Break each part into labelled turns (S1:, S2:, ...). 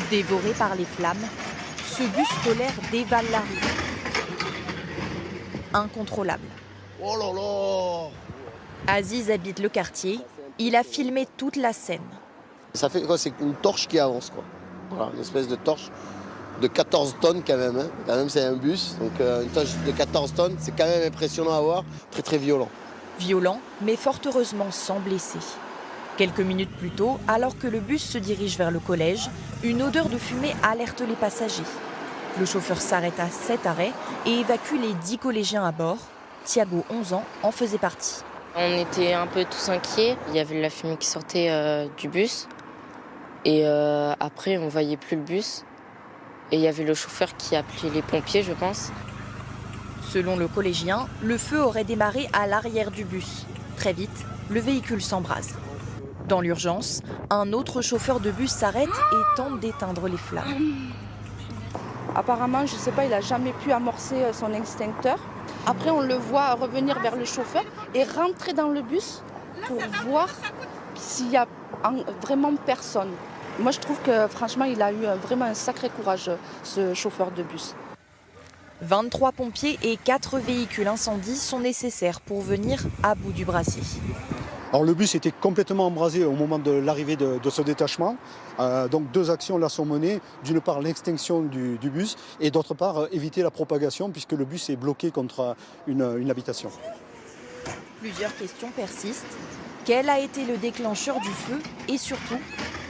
S1: Dévoré par les flammes, ce bus scolaire dévale la rue. Incontrôlable.
S2: Oh là là!
S1: Aziz habite le quartier. Il a filmé toute la scène.
S2: Ça fait quoi? C'est une torche qui avance, quoi. Voilà, une espèce de torche de 14 tonnes quand même. Hein. Quand même, c'est un bus. Donc une torche de 14 tonnes, c'est quand même impressionnant à voir. Très très violent.
S1: Violent, mais fort heureusement sans blessés. Quelques minutes plus tôt, alors que le bus se dirige vers le collège, une odeur de fumée alerte les passagers. Le chauffeur s'arrête à 7 arrêts et évacue les 10 collégiens à bord. Thiago, 11 ans, en faisait partie.
S3: On était un peu tous inquiets. Il y avait de la fumée qui sortait du bus. Et après, on ne voyait plus le bus. Et il y avait le chauffeur qui appelait les pompiers, je pense.
S1: Selon le collégien, le feu aurait démarré à l'arrière du bus. Très vite, le véhicule s'embrase. Dans l'urgence, un autre chauffeur de bus s'arrête et tente d'éteindre les flammes.
S4: Apparemment, je ne sais pas, il n'a jamais pu amorcer son extincteur. Après, on le voit revenir vers le chauffeur et rentrer dans le bus pour voir s'il y a vraiment personne. Moi, je trouve que franchement, il a eu vraiment un sacré courage, ce chauffeur de bus.
S1: 23 pompiers et 4 véhicules incendies sont nécessaires pour venir à bout du brasier.
S5: Alors le bus était complètement embrasé au moment de l'arrivée de ce détachement. Donc 2 actions là sont menées. D'une part l'extinction du bus et d'autre part éviter la propagation puisque le bus est bloqué contre une habitation.
S1: Plusieurs questions persistent. Quel a été le déclencheur du feu? Et surtout,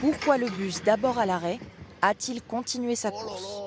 S1: pourquoi le bus, d'abord à l'arrêt, a-t-il continué sa course?